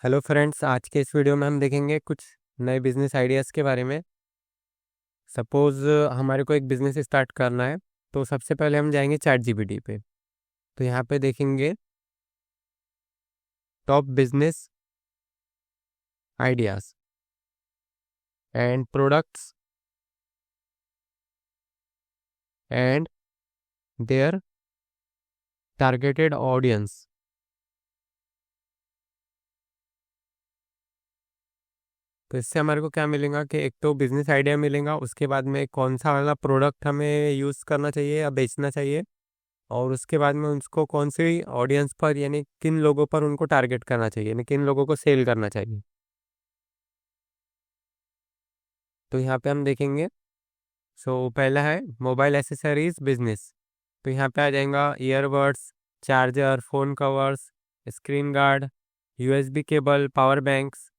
Hello friends, आज के इस वीडियो में हम देखेंगे कुछ नए बिजनेस आइडियाज़ के बारे में। सपोज़ हमारे को एक बिज़नेस स्टार्ट करना है, तो सबसे पहले हम जाएंगे चैट जीपीटी पे। तो यहाँ पे देखेंगे top business ideas and products and their targeted audience. तो इससे हमारे को क्या मिलेगा कि एक तो बिजनेस आइडिया मिलेगा, उसके बाद में कौन सा वाला प्रोडक्ट हमें यूज़ करना चाहिए या बेचना चाहिए, और उसके बाद में उसको कौन सी ऑडियंस पर यानी किन लोगों पर उनको टारगेट करना चाहिए, यानी किन लोगों को सेल करना चाहिए। तो यहाँ पे हम देखेंगे। पहला है मोबाइल एसेसरीज बिजनेस। तो यहाँ पे आ जाएगा earbuds, charger, phone covers, screen guard, USB cable, power banks.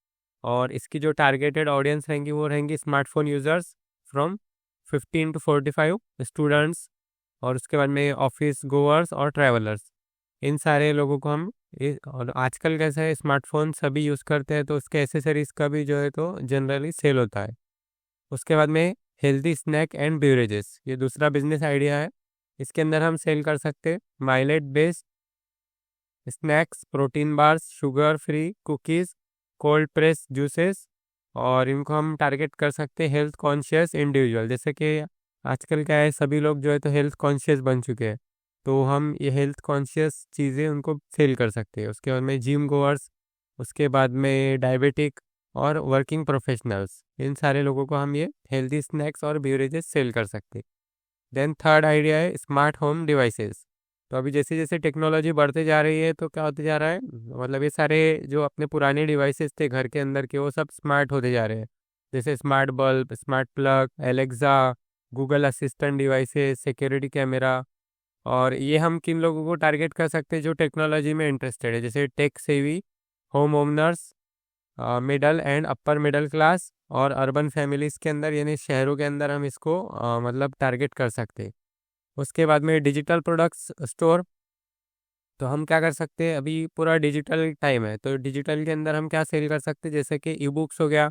और इसकी जो टारगेटेड ऑडियंस रहेंगी वो रहेंगी smartphone users from 15 to 45, students, और उसके बाद में ऑफिस गोअर्स और ट्रैवलर्स। इन सारे लोगों को हम और आजकल कैसा है, स्मार्टफोन सभी यूज़ करते हैं, तो उसके एसेसरीज का भी जो है तो जनरली सेल होता है। उसके बाद में हेल्दी स्नैक एंड बेवरेजेस, ये दूसरा बिजनेस आइडिया है। इसके अंदर हम सेल कर सकते हैं millet based snacks, protein bars, sugar free cookies, cold press juices. और इनको हम टारगेट कर सकते हैं हेल्थ कॉन्शियस इंडिविजुअल, जैसे कि आजकल क्या है, सभी लोग जो है तो हेल्थ कॉन्शियस बन चुके हैं। तो हम ये हेल्थ कॉन्शियस चीज़ें उनको सेल कर सकते हैं। उसके बाद में जिम गोअर्स, उसके बाद में डायबिटिक और वर्किंग प्रोफेशनल्स, इन सारे लोगों को हम ये हेल्दी स्नैक्स और बेवरेजेस सेल कर सकते हैं। देन थर्ड आइडिया है स्मार्ट होम डिवाइसेस। तो अभी जैसे जैसे टेक्नोलॉजी बढ़ते जा रही है, तो क्या होते जा रहा है, मतलब ये सारे जो अपने पुराने डिवाइसेस थे घर के अंदर के, वो सब स्मार्ट होते जा रहे हैं। जैसे smart bulb, smart plug, Alexa, Google assistant devices, security camera. और ये हम किन लोगों को टारगेट कर सकते हैं, जो टेक्नोलॉजी में इंटरेस्टेड है, जैसे tech savvy home owners, middle and upper middle class और अर्बन फैमिलीज़ के अंदर, यानी शहरों के अंदर हम इसको मतलब टारगेट कर सकते हैं। उसके बाद में डिजिटल प्रोडक्ट्स स्टोर। तो हम क्या कर सकते हैं, अभी पूरा डिजिटल टाइम है, तो डिजिटल के अंदर हम क्या सेल कर सकते हैं, जैसे कि ई बुक्स हो गया,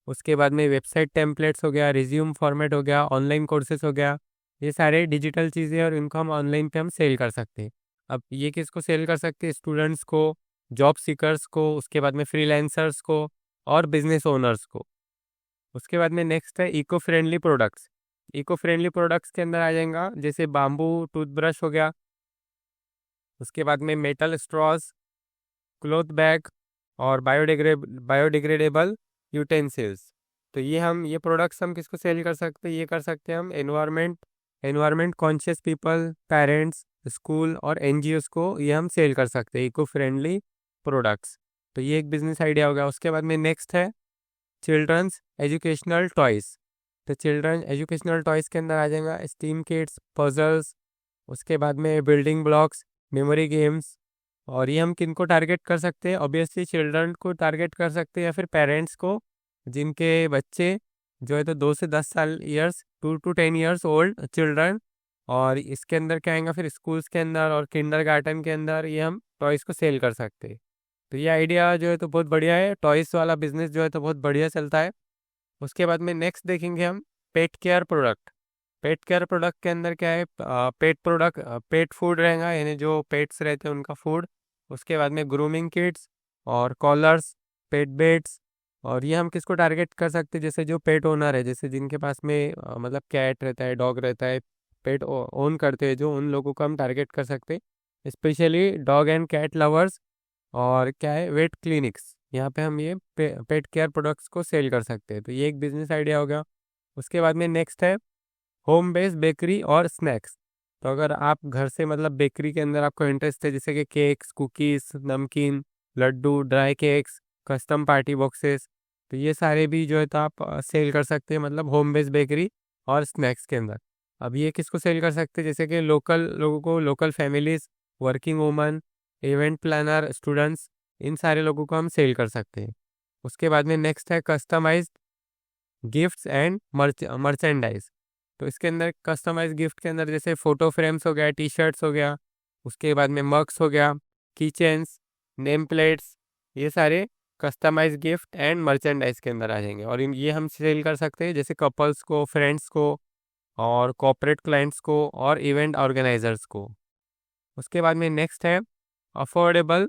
उसके बाद में वेबसाइट टेम्पलेट्स हो गया, रिज्यूम फॉर्मेट हो गया, ऑनलाइन कोर्सेज हो गया। ये सारे डिजिटल चीज़ें, और इनको हम ऑनलाइन पे हम सेल कर सकते हैं। अब ये किसको सेल कर सकते हैं, स्टूडेंट्स को, जॉब सीकर्स को, उसके बाद में फ्रीलांसर्स को और बिजनेस ओनर्स को। उसके बाद में नेक्स्ट है eco friendly products. Eco friendly products के अंदर आ जाएगा जैसे बाम्बू टूथब्रश हो गया, उसके बाद में मेटल स्ट्रॉज, क्लॉथ बैग और बायोडिग्रेडेबल यूटेंसिल्स। तो ये प्रोडक्ट्स हम किसको सेल कर सकते हैं, ये कर सकते हैं हम environment conscious people, parents, school और एनजीओस को ये हम सेल कर सकते हैं इको फ्रेंडली प्रोडक्ट्स। तो ये एक बिजनेस आइडिया होगा। उसके बाद में नेक्स्ट है चिल्ड्रंस एजुकेशनल टॉयज़। तो चिल्ड्रन एजुकेशनल टॉयज़ के अंदर आ जाएगा स्टीम किट्स, पजल्स, उसके बाद में बिल्डिंग ब्लॉक्स, मेमोरी गेम्स। और ये हम किन को टारगेट कर सकते हैं, ऑब्वियसली चिल्ड्रन को टारगेट कर सकते हैं, या फिर पेरेंट्स को जिनके बच्चे जो है तो 2 से 10 साल years, 2 to 10 years old children. और इसके अंदर क्या आएगा, फिर स्कूल्स के अंदर और किंडरगार्टन के अंदर ये हम टॉयज़ को सेल कर सकते हैं। तो ये आइडिया जो है तो बहुत बढ़िया है, टॉयज़ वाला बिजनेस जो है तो बहुत बढ़िया चलता है। उसके बाद में नेक्स्ट देखेंगे हम pet care product. Pet care product के अंदर क्या है, पेट फूड रहेगा, यानी जो पेट्स रहते हैं उनका फूड। उसके बाद में ग्रूमिंग किट्स और कॉलर्स, पेट बेड्स। और ये हम किसको टारगेट कर सकते हैं, जैसे जो पेट ओनर है, जैसे जिनके पास में मतलब कैट रहता है, डॉग रहता है, पेट ओन करते हैं, जो उन लोगों को हम टारगेट कर सकते हैं, specially dog and cat lovers. और क्या है, वेट क्लिनिक्स, यहाँ पे हम ये पेट केयर प्रोडक्ट्स को सेल कर सकते हैं। तो ये एक बिजनेस आइडिया हो गया। उसके बाद में नेक्स्ट है होम बेस्ड बेकरी और स्नैक्स। तो अगर आप घर से मतलब बेकरी के अंदर आपको इंटरेस्ट है, जैसे कि केक्स, कुकीज़, नमकीन, laddu, dry cakes, custom party boxes, तो ये सारे भी जो है तो आप सेल कर सकते हैं, मतलब होम बेस्ड बेकरी और स्नैक्स के अंदर। अब ये किसको सेल कर सकते हैं, जैसे कि लोकल लोगों को, local families, working woman, event planner, students, इन सारे लोगों को हम सेल कर सकते हैं। उसके बाद में नेक्स्ट है कस्टमाइज्ड गिफ्ट्स एंड मर्चेंडाइज। तो इसके अंदर कस्टमाइज गिफ्ट के अंदर जैसे फोटो फ्रेम्स हो गया, टी शर्ट्स हो गया, उसके बाद में मग्स हो गया, की चेन्स, नेम प्लेट्स, ये सारे कस्टमाइज गिफ्ट एंड मर्चेंडाइज के अंदर आ जाएंगे। और ये हम सेल कर सकते हैं जैसे कपल्स को, फ्रेंड्स को, और कॉर्पोरेट क्लाइंट्स को, और इवेंट ऑर्गेनाइजर्स को। उसके बाद में नेक्स्ट है अफोर्डेबल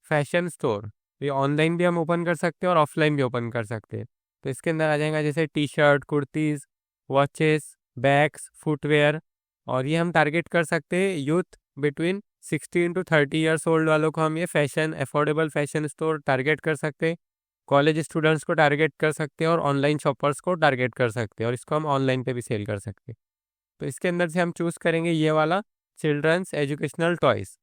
फैशन स्टोर। ये ऑनलाइन भी हम ओपन कर सकते हैं और ऑफलाइन भी ओपन कर सकते हैं। तो इसके अंदर आ जाएगा जैसे T shirt, kurtis, watches, bags, footwear. और ये हम टारगेट कर सकते हैं youth between 16 to 30 years old वालों को हम ये fashion affordable fashion store target कर सकते हैं। कॉलेज स्टूडेंट्स को टारगेट कर सकते हैं और ऑनलाइन शॉपर्स को टारगेट कर सकते हैं, और इसको हम ऑनलाइन पे भी सेल कर सकते हैं। तो इसके अंदर से हम चूज़ करेंगे ये वाला चिल्ड्रंस एजुकेशनल टॉयज़।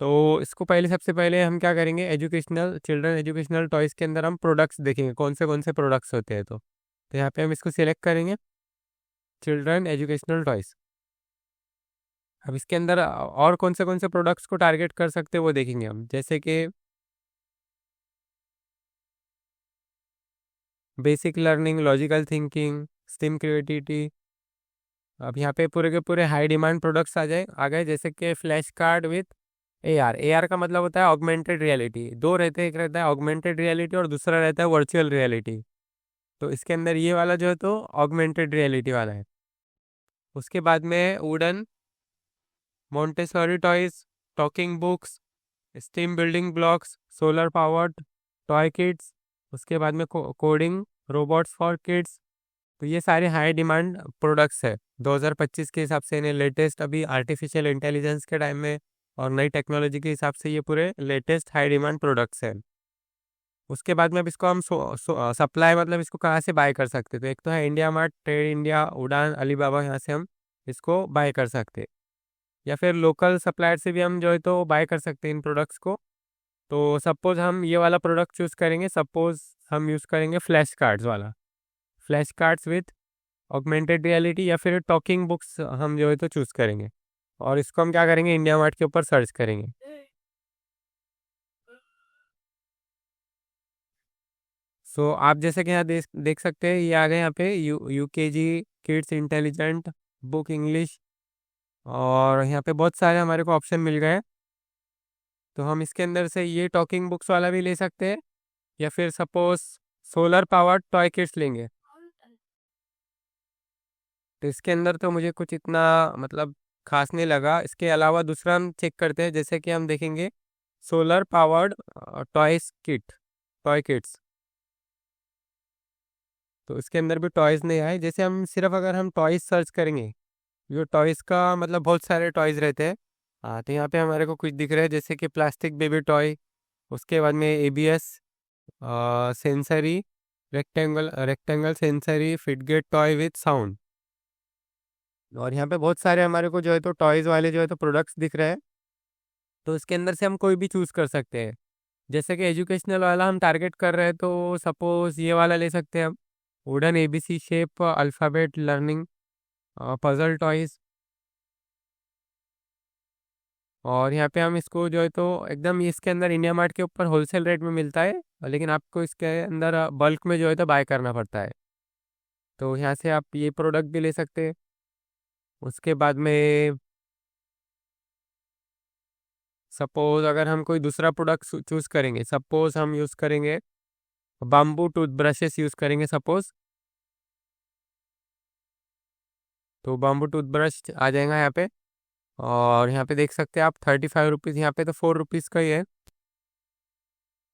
तो इसको पहले, सबसे पहले हम क्या करेंगे, चिल्ड्रन एजुकेशनल टॉयज़ के अंदर हम प्रोडक्ट्स देखेंगे कौन से प्रोडक्ट्स होते हैं। तो यहाँ पे हम इसको सिलेक्ट करेंगे चिल्ड्रन एजुकेशनल टॉयज़। अब इसके अंदर और कौन से प्रोडक्ट्स को टारगेट कर सकते हैं वो देखेंगे हम, जैसे कि basic learning, logical thinking, STEM creativity. अब यहाँ पे पूरे के पूरे हाई डिमांड प्रोडक्ट्स आ गए, जैसे कि flash card with AR। AR का मतलब होता है ऑगमेंटेड रियलिटी। दो रहते हैं, एक रहता है ऑगमेंटेड रियलिटी और दूसरा रहता है वर्चुअल रियलिटी। तो इसके अंदर ये वाला जो है तो ऑगमेंटेड रियलिटी वाला है। उसके बाद में wooden Montessori toys, talking books, steam building blocks, solar powered toy kits. उसके बाद में कोडिंग रोबोट्स फॉर किड्स। तो ये सारे हाई डिमांड प्रोडक्ट्स है 2025 के हिसाब से। इन्हें लेटेस्ट अभी आर्टिफिशियल इंटेलिजेंस के टाइम में और नई टेक्नोलॉजी के हिसाब से ये पूरे लेटेस्ट हाई डिमांड प्रोडक्ट्स हैं। उसके बाद में अब इसको हम सप्लाई, मतलब इसको कहाँ से बाय कर सकते हैं। तो एक तो है इंडिया मार्ट, ट्रेड इंडिया, उड़ान, अलीबाबा, यहाँ से हम इसको बाय कर सकते हैं। या फिर लोकल सप्लायर से भी हम जो है तो बाय कर सकते हैं इन प्रोडक्ट्स को। तो सपोज हम ये वाला प्रोडक्ट चूज़ करेंगे, सपोज हम यूज़ करेंगे फ्लैश कार्ड्स वाला, flash cards with augmented reality, या फिर टॉकिंग बुक्स हम जो है तो चूज़ करेंगे। और इसको हम क्या करेंगे, इंडिया मार्ट के ऊपर सर्च करेंगे। सो आप जैसे कि यहाँ देख सकते हैं, ये आ गए यहाँ पे UKG kids intelligent book English. और यहाँ पे बहुत सारे हमारे को ऑप्शन मिल गए। तो हम इसके अंदर से ये टॉकिंग बुक्स वाला भी ले सकते हैं, या फिर suppose solar powered toy kits लेंगे। तो इसके अंदर तो मुझे कुछ इतना मतलब खास नहीं लगा। इसके अलावा दूसरा हम चेक करते हैं, जैसे कि हम देखेंगे solar powered toys kit, toy kits. तो इसके अंदर भी टॉयज़ नहीं आए। जैसे हम सिर्फ अगर हम टॉयज़ सर्च करेंगे, जो टॉयज़ का मतलब बहुत सारे टॉयज़ रहते हैं। हाँ, तो यहाँ पे हमारे को कुछ दिख रहे हैं, जैसे कि प्लास्टिक बेबी टॉय। उसके बाद में ABS sensory rectangle sensory fidget toy with sound. और यहाँ पे बहुत सारे हमारे को जो है तो टॉयज़ वाले जो है तो प्रोडक्ट्स दिख रहे हैं। तो इसके अंदर से हम कोई भी चूज़ कर सकते हैं। जैसे कि एजुकेशनल वाला हम टारगेट कर रहे हैं, तो सपोज ये वाला ले सकते हैं हम, wooden ABC shape alphabet learning puzzle toys. और यहाँ पे हम इसको जो है तो एकदम इसके अंदर इंडिया मार्ट के ऊपर होलसेल रेट में मिलता है, लेकिन आपको इसके अंदर बल्क में जो है तो बाय करना पड़ता है। तो यहाँ से आप ये प्रोडक्ट भी ले सकते हैं। उसके बाद में सपोज अगर हम कोई दूसरा प्रोडक्ट चूज़ करेंगे, सपोज हम यूज़ करेंगे बाम्बू टूथब्रशेस यूज़ करेंगे सपोज। तो बाम्बू टूथब्रश आ जाएगा यहाँ पे। और यहाँ पे देख सकते हैं आप 35 रुपीज़, यहाँ पे तो 4 रुपीज़ का ही है।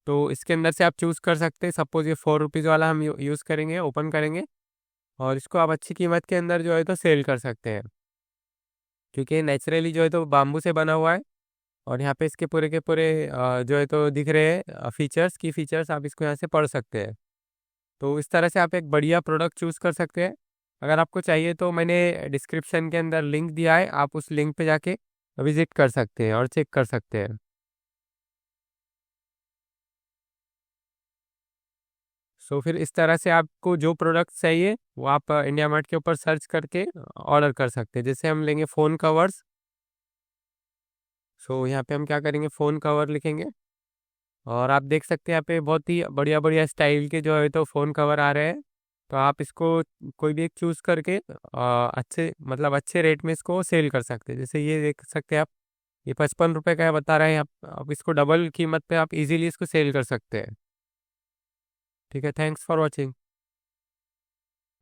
तो इसके अंदर से आप चूज़ कर सकते हैं। सपोज ये 4 रुपीज़ वाला हम यूज़ करेंगे, ओपन करेंगे, और इसको आप अच्छी कीमत के अंदर जो है तो सेल कर सकते हैं, क्योंकि नेचुरली जो है तो बाम्बू से बना हुआ है। और यहाँ पे इसके पूरे के पूरे जो है तो दिख रहे हैं फीचर्स आप इसको यहाँ से पढ़ सकते हैं। तो इस तरह से आप एक बढ़िया प्रोडक्ट चूज़ कर सकते हैं। अगर आपको चाहिए तो मैंने डिस्क्रिप्शन के अंदर लिंक दिया है, आप उस लिंक पे जाके विजिट कर सकते हैं और चेक कर सकते हैं। सो फिर इस तरह से आपको जो प्रोडक्ट चाहिए वो आप इंडिया मार्ट के ऊपर सर्च करके ऑर्डर कर सकते हैं। जैसे हम लेंगे फ़ोन कवर्स। सो यहाँ पे हम क्या करेंगे, फ़ोन कवर लिखेंगे, और आप देख सकते हैं यहाँ पे बहुत ही बढ़िया बढ़िया स्टाइल के जो है तो फ़ोन कवर आ रहे हैं। तो आप इसको कोई भी एक चूज़ करके अच्छे मतलब अच्छे रेट में इसको सेल कर सकते हैं। जैसे ये देख सकते हैं आप, ये 55 रुपये का है बता रहे हैं। आप इसको डबल कीमत पे आप इजीली इसको सेल कर सकते हैं। ठीक है, थैंक्स फॉर वॉचिंग।